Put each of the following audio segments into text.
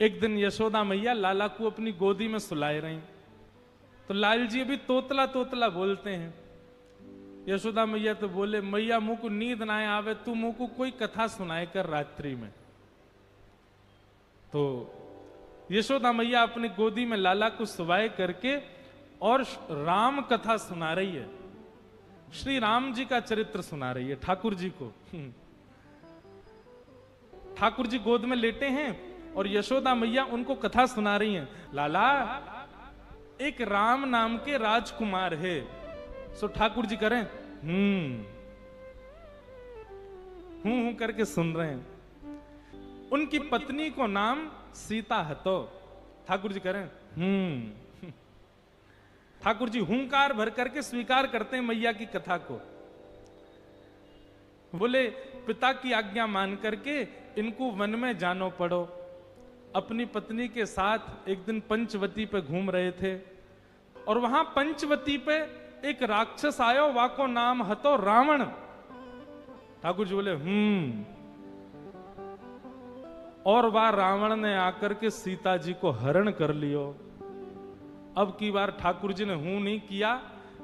एक दिन यशोदा मैया लाला को अपनी गोदी में सुलाए रही, तो लाल जी अभी तोतला तोतला बोलते हैं। यशोदा मैया तो बोले, मैया मुंह को नींद ना आवे, तू मुंह को कोई कथा सुनाए कर रात्रि में। तो यशोदा मैया अपनी गोदी में लाला को सुवाए करके और राम कथा सुना रही है, श्री राम जी का चरित्र सुना रही है ठाकुर जी को। ठाकुर जी गोद में लेटे हैं और यशोदा मैया उनको कथा सुना रही हैं। लाला, एक राम नाम के राजकुमार है। सो ठाकुर जी करें हूं करके सुन रहे हैं। उनकी पत्नी को नाम सीता है। तो ठाकुर जी करें ठाकुर जी हुंकार भर करके स्वीकार करते हैं मैया की कथा को। बोले, पिता की आज्ञा मान करके इनको वन में जानो पड़ो। अपनी पत्नी के साथ एक दिन पंचवती पे घूम रहे थे और वहां पंचवती पे एक राक्षस आयो, वाको नाम हतो रावण। ठाकुर जी बोले और वह रावण ने आकर के सीता जी को हरण कर लियो। अब की बार ठाकुर जी ने नहीं किया,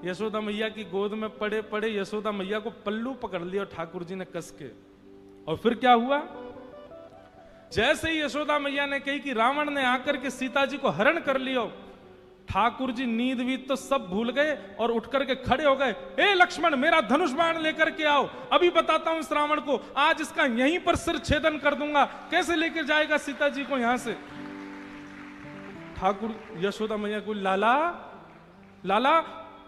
यशोदा मैया की गोद में पड़े पड़े यशोदा मैया को पल्लू पकड़ लिया ठाकुर जी ने कस के। और फिर क्या हुआ, जैसे ही यशोदा मैया ने कही कि रावण ने आकर के सीता जी को हरण कर लियो, ठाकुर जी नींद वीत तो सब भूल गए और उठ करके खड़े हो गए। ए लक्ष्मण, मेरा धनुष बाण लेकर के आओ, अभी बताता हूं इस रावण को, आज इसका यहीं पर सिर छेदन कर दूंगा। कैसे लेकर जाएगा सीता जी को यहां से? ठाकुर यशोदा मैया को, लाला लाला,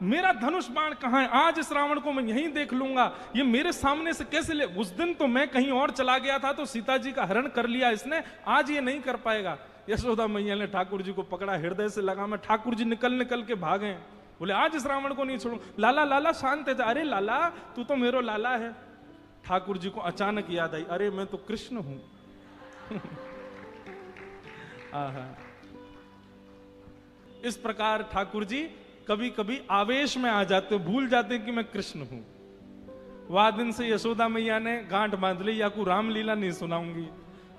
मेरा धनुष बाण कहां है? आज इस रावण को मैं यहीं देख लूंगा, ये मेरे सामने से कैसे ले? उस दिन तो मैं कहीं और चला गया था तो सीता जी का हरण कर लिया इसने, आज ये नहीं कर पाएगा। यशोदा मैया ने ठाकुर जी को पकड़ा, हृदय से लगा में। ठाकुर जी निकल निकल के भागे, बोले आज इस रावण को नहीं छोड़ू। लाला लाला शांत है। अरे लाला, तू तो मेरो लाला है। ठाकुर जी को अचानक याद आई, अरे मैं तो कृष्ण हूं। इस प्रकार ठाकुर जी कभी कभी आवेश में आ जाते, भूल जाते कि मैं कृष्ण हूं। वह दिन से यशोदा मैया ने गांठ बांध ली, याकू रामलीला नहीं सुनाऊंगी,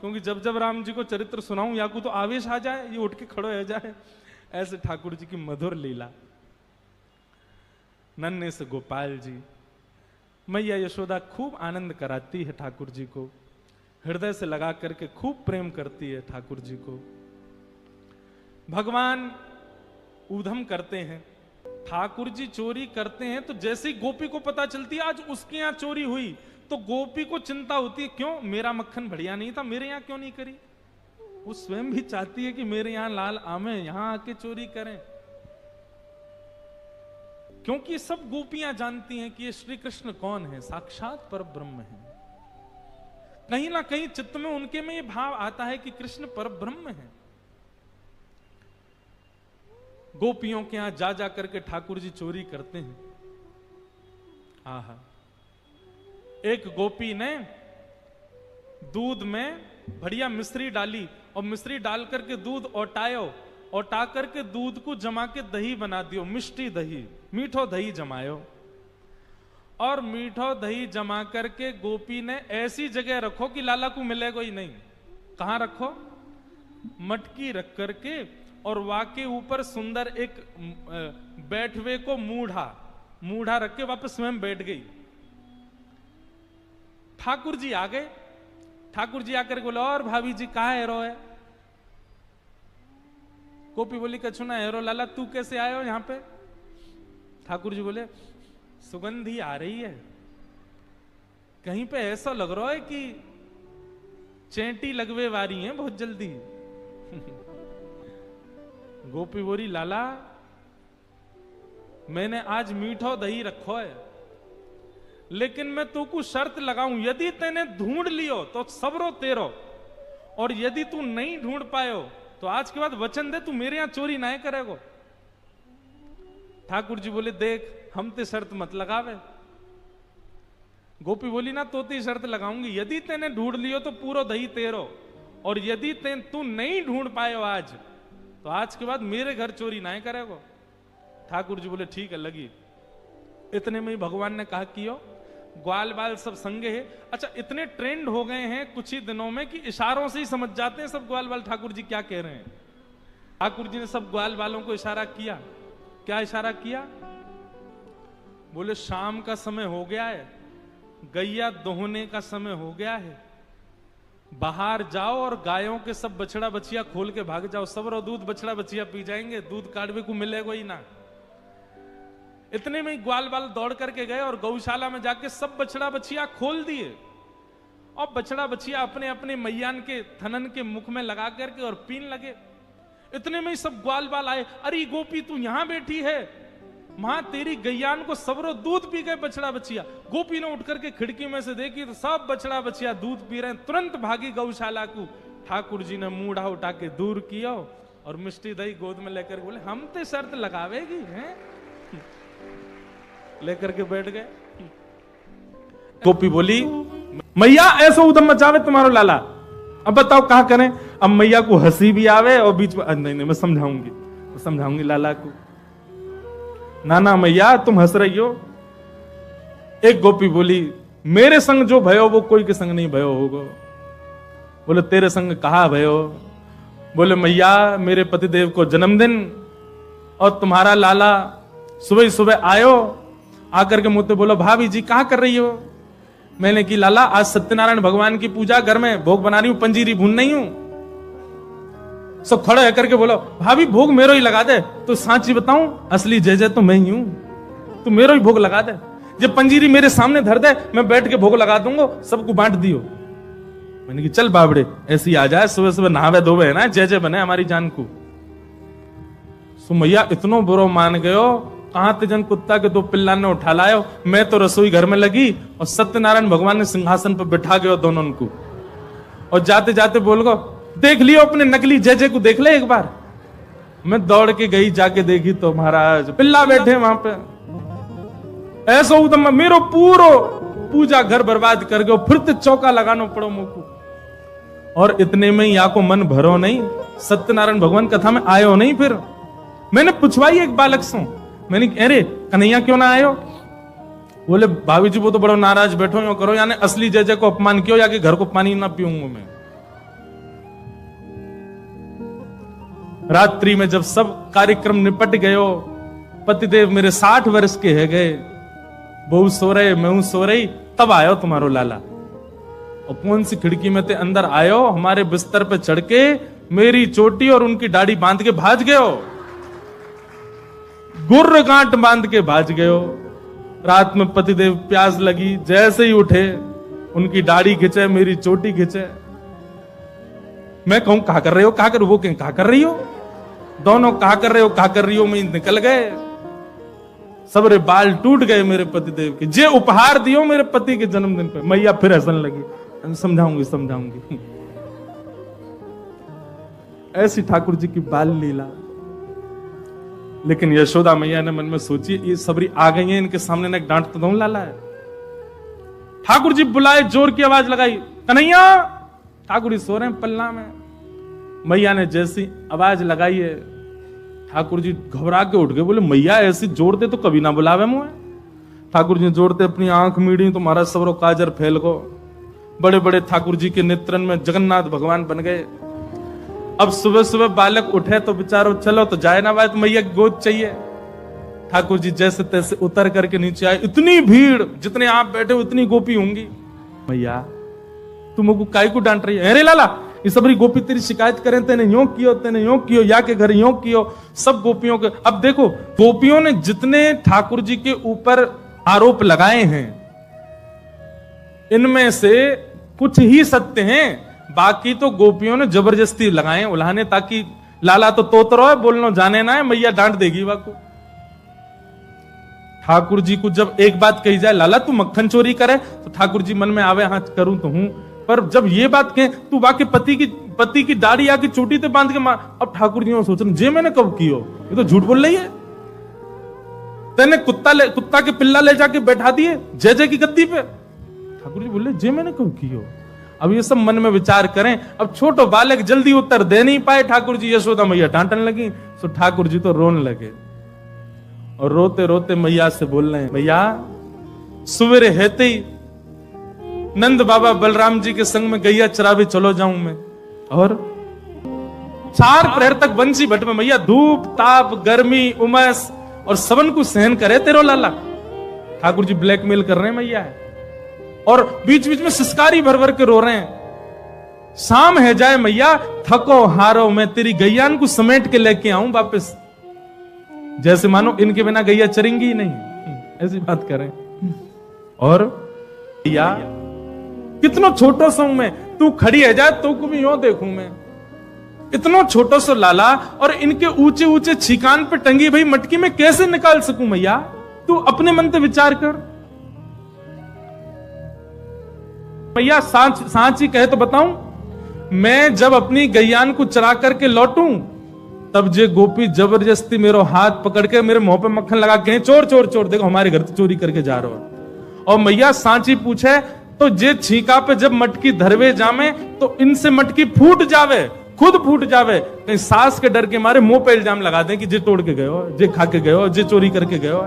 क्योंकि जब जब राम जी को चरित्र सुनाऊं याकू तो आवेश आ जाए, ये उठ के खड़े हो जाए। ऐसे ठाकुर जी की मधुर लीला। नन्हे से गोपाल जी, मैया यशोदा खूब आनंद कराती है ठाकुर जी को, हृदय से लगा करके खूब प्रेम करती है ठाकुर जी को। भगवान ऊधम करते हैं, ठाकुर जी चोरी करते हैं, तो जैसे ही गोपी को पता चलती है आज उसके यहां चोरी हुई, तो गोपी को चिंता होती है, क्यों मेरा मक्खन बढ़िया नहीं था, मेरे यहां क्यों नहीं करी? वो स्वयं भी चाहती है कि मेरे यहां लाल आमे, यहां आके चोरी करें। क्योंकि सब गोपियां जानती हैं कि ये श्री कृष्ण कौन है, साक्षात पर ब्रह्म है। कहीं ना कहीं चित्त में उनके में ये भाव आता है कि कृष्ण पर ब्रह्म है। गोपियों के यहां जा जा करके ठाकुर जी चोरी करते हैं। आहा, एक गोपी ने दूध में बढ़िया मिश्री डाली और मिश्री डाल करके दूध ओटायो, ओटा करके दूध को जमा के दही बना दियो, मिष्टी दही, मीठो दही जमायो। और मीठो दही जमा करके गोपी ने ऐसी जगह रखो कि लाला को मिलेगा ही नहीं। कहां रखो? मटकी रख करके, और वाके ऊपर सुंदर एक बैठवे को मूढ़ा रख के वापस स्वयं बैठ गई। ठाकुर जी आ गए। ठाकुर जी आकर बोले, और भाभी जी कहा हेरो है? गोपी बोली, कछु ना हेरो लाला, तू कैसे आए हो यहां पे? ठाकुर जी बोले, सुगंधी आ रही है, कहीं पे ऐसा लग रहा है कि चेंटी लगवे वारी है बहुत जल्दी। गोपी बोली, लाला मैंने आज मीठो दही रखो है, लेकिन मैं तू को शर्त लगाऊं, यदि तेने ढूंढ लियो तो सबरो तेरो, और यदि तू नहीं ढूंढ पायो तो आज के बाद वचन दे तू मेरे यहां चोरी ना करेगो। ठाकुर जी बोले, देख हम ते शर्त मत लगावे। गोपी बोली, ना तो ती शर्त लगाऊंगी, यदि तेने ढूंढ लियो तो पूरा दही तेरो, और यदि तू नहीं ढूंढ पायो आज, तो आज के बाद मेरे घर चोरी ना करेगो। ठाकुर जी बोले, ठीक है लगी। इतने में ही भगवान ने कहा, कियो ग्वाल बाल सब संगे है। अच्छा, इतने ट्रेंड हो गए हैं कुछ ही दिनों में कि इशारों से ही समझ जाते हैं सब ग्वाल बाल ठाकुर जी क्या कह रहे हैं। ठाकुर जी ने सब ग्वाल बालों को इशारा किया। क्या इशारा किया? बोले शाम का समय हो गया है, गैया दोहने का समय हो गया है, बाहर जाओ और गायों के सब बछड़ा बछिया खोल के भाग जाओ, सब रो दूध बछड़ा बछिया पी जाएंगे, दूध काढ़वे को मिलेगा ही ना। इतने में ही ग्वाल बाल दौड़ करके गए और गौशाला में जाके सब बछड़ा बछिया खोल दिए और बछड़ा बछिया अपने अपने मैयान के थनन के मुख में लगा करके और पीन लगे। इतने में ही सब ग्वाल बाल आए, अरे गोपी तू यहां बैठी है, मां तेरी गैयान को सबरो दूध पी गए बछड़ा बछिया। गोपी ने उठ करके खिड़की में से देखी तो सब बछड़ा बछिया दूध पी रहे हैं। तुरंत भागी गौशाला को। ठाकुर जी ने मूढ़ा उठा के दूर किया और मिष्टी दही गोद में लेकर बोले हम तो शर्त लगावेगी हैं, लेकर के बैठ गए। गोपी बोली मैया ऐसा उदम मचावे तुम्हारो लाला, अब बताओ कहां करें। अब मैया को हंसी भी आवे और बीच में नहीं मैं समझाऊंगी लाला को। ना मैया तुम हंस रही हो। एक गोपी बोली मेरे संग जो भयो वो कोई के संग नहीं भयो होगा। बोले तेरे संग कहा भयो? बोले मैया मेरे पतिदेव को जन्मदिन और तुम्हारा लाला सुबह सुबह आयो, आकर के मुझसे बोलो भाभी जी कहां कर रही हो? मैंने की लाला आज सत्यनारायण भगवान की पूजा, घर में भोग बना रही हूं, पंजीरी भून नहीं हूं। सब खड़े होकर के बोलो भाभी भोग मेरो ही लगा दे। तो सांची बताऊं असली जय जय तो मैं ही हूं, तू मेरो ही भोग लगा दे। जब पंजीरी मेरे सामने धर दे मैं बैठ के भोग लगा दूंगा, सबको बांट दियो। मैंने की चल बाबड़े ऐसी आ जाए, सुबह सुबह नहावे धोवे है ना, जय जय बने हमारी जान को। सुमैया इतनो बुरो मान गयो, कहां तेजन कुत्ता के दो पिल्ला ने उठा लायो। मैं तो रसोई घर में लगी और सत्यनारायण भगवान ने सिंहासन पर बिठा गयो दोनों को। और जाते जाते बोल गो देख लियो अपने नकली जय जय को, देख ले एक बार। मैं दौड़ के गई, जाके देखी तो महाराज पिल्ला बैठे वहां पे। ऐसा उदम मेरो पूरो पूजा घर बर्बाद कर गयो, फिर तो चौका लगाना पड़ो मुझको। और इतने में या को मन भरो नहीं, सत्यनारायण भगवान कथा में आयो नहीं। फिर मैंने पूछवाई एक बालक से, मैंने अरे कन्हैया क्यों ना आयो? बोले भाभी जी वो तो बड़ो नाराज बैठो यो करो, यानी असली जय जय को अपमान क्यों, या कि घर को पानी ना पीऊंगा मैं। रात्रि में जब सब कार्यक्रम निपट गयो, पतिदेव मेरे 60 वर्ष के है गए, बहू सो रहे मैं सो रही, तब आयो तुम्हारो लाला। और कौन सी खिड़की में ते अंदर आयो, हमारे बिस्तर पे चढ़ के मेरी चोटी और उनकी दाढ़ी बांध के भाज गयो, गुर्र गांठ बांध के भाज गयो। रात में पतिदेव प्यास लगी, जैसे ही उठे उनकी दाढ़ी खिंचे, मेरी चोटी खिंचे। मैं कहूं कहा कर रहे हो, कहा कर, वो कहें कहा कर रही हो, दोनों कहा कर रहे हो, कहा कर रही हो में निकल गए। सबरे बाल टूट गए मेरे पतिदेव के, जे उपहार दियो मेरे पति के जन्मदिन पे। मैया फिर हंसने लगी, समझाऊंगी। ऐसी ठाकुर जी की बाल लीला। लेकिन यशोदा मैया ने मन में सोची ये सबरी आ गई है, इनके सामने ना डांट तो दो लाला है। ठाकुर जी बुलाए, जोर की आवाज लगाई कन्हैया। ठाकुर जी सो रहे हैं पल्ला में। मैया ने जैसी आवाज लगाई है, ठाकुर जी घबरा के उठ गए। बोले मैया ऐसी जोड़ते तो कभी ना बुलावे मुझे। ठाकुर जी जोड़ते अपनी आंख मीड़ी, तुम्हारा सबरो काजर फैल गो। बड़े बड़े ठाकुर जी के नेत्रन में जगन्नाथ भगवान बन गए। अब सुबह सुबह बालक उठे तो बेचारो चलो तो जाए ना, तो मैया की गोद चाहिए। ठाकुर जी जैसे तैसे उतर करके नीचे आए। इतनी भीड़, जितने आप बैठे उतनी गोपी होंगी। मैया तुम को काय को डांट रही है? अरे लाला ये सबरी गोपी तेरी शिकायत करें, तेने यूं कियो, या के घर यूं कियो। सब गोपियों के, अब देखो गोपियों ने जितने ठाकुर जी के ऊपर आरोप लगाए हैं, इनमें से कुछ ही सत्य हैं, बाकी तो गोपियों ने जबरदस्ती लगाए उल्हाने, ताकि लाला तो तोतरो है, बोलना जाने ना है, मैया डांट देगी वाको। ठाकुर जी को जब एक बात कही जाए, लाला तू मक्खन चोरी करे, तो ठाकुर जी मन में आवे हाँ करूं तो हूं, पर जब ये बात कहे तू वाके पति की दाढ़ी आके चोटी ते बांध के मार, अब ठाकुर जी सोच रहे जे मैंने कब कियो, ये तो झूठ बोल रही है। तेने कुत्ता के पिल्ला ले जाके बैठा दिए जय जय की गद्दी पे। ठाकुर जी बोले जे मैंने कब कियो। अब ये सब मन में विचार करें। अब छोटो बालक जल्दी उत्तर दे नहीं पाए ठाकुर जी, यशोदा मैया डांटने लगी, तो ठाकुर जी तो रोने लगे। और रोते रोते मैया से बोल रहे हैं, मैया सवेरे हेते ही नंद बाबा बलराम जी के संग में गैया चरावे चलो जाऊं मैं। और 4 प्रहर तक बंसी भट्ट में मैया धूप ताप गर्मी उमस और सबन को सहन करे तेरो लाला। ठाकुर जी ब्लैकमेल कर रहे हैं मैया है, और बीच बीच में सिसकारी भर भर के रो रहे हैं। शाम है जाए मैया, थको हारो मैं तेरी गैयान को समेट के लेके आऊं वापस। जैसे मानो इनके बिना गैया चरेंगी ही नहीं, ऐसी बात करें। और भैया कितना छोटा सा हूं मैं, तू खड़ी है जाए तो को भी यूं देखूं मैं। इतना छोटा सा लाला और इनके ऊंचे ऊंचे छिकान पे टंगी भाई मटकी में कैसे निकाल सकूं मैया? तू अपने मन से विचार कर मैया। सांची कहे तो बताऊं, मैं जब अपनी गैयान को चरा करके लौटूं तब जे गोपी जबरदस्ती मेरा हाथ पकड़ के मेरे मुंह पे मक्खन लगा के चोर चोर चोर, देखो हमारे घर तो चोरी करके जा रहे हो। और मैया सांची पूछे तो जे छीका पे जब मटकी धरवे जामे तो इनसे मटकी फूट जावे, खुद फूट जावे, कहीं सास के डर के मारे मुंह पे इल्जाम लगा दें कि जे तोड़ के गए हो, जे खा के गए हो, जे चोरी करके गए हो।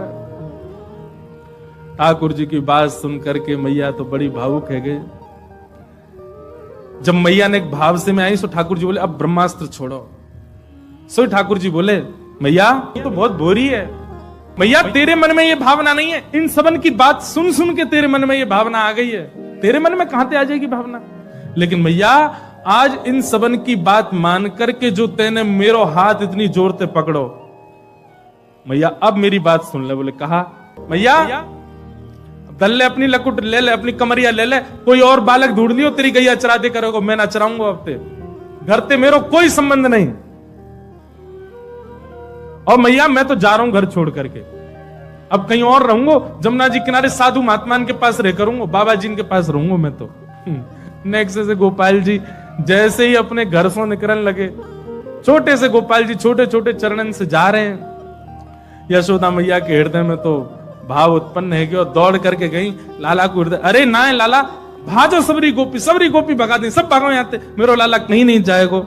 ठाकुर जी की बात सुन करके मैया तो बड़ी भावुक है गई। जब मैया ने एक भाव से में आई तो ठाकुर जी बोले अब ब्रह्मास्त्र छोड़ो। सो ठाकुर जी बोले मैया ये तो बहुत बोरी है मैया, तेरे मन में ये भावना नहीं है। इन सबन की बात सुन सुन के तेरे मन में ये भावना आ गई है, तेरे मन में कहां से आ जाएगी भावना? लेकिन मैया आज इन सबन की बात मान करके जो तेने मेरो हाथ इतनी जोर से पकड़ो मैया, अब मेरी बात सुन ले। बोले कहा मैया दल ले अपनी लकुट ले ले, अपनी कमरिया ले ले, कोई और बालक ढूंढ लियो तेरी गैया चरा दे करोगे, मैं ना चराऊंगा अब ते घर ते मेरो कोई संबंध नहीं। और मैया मैं तो जा रहा हूं घर छोड़ करके, अब कहीं और रहूंगा, जमुना जी किनारे साधु महात्मान के पास रह करूंगा, बाबा जी के पास रहूंगा मैं तो। नेक्स्ट से गोपाल जी जैसे ही अपने घर से निकलने लगे, छोटे से गोपाल जी छोटे छोटे चरणन से जा रहे हैं। यशोदा मैया के हृदय में तो भाव उत्पन्न है कि और दौड़ करके गई लाला को हृदय, अरे ना लाला भाजो सबरी गोपी भगा दी, सब भागो यहाँ मेरे लाला कहीं नहीं जाएगो।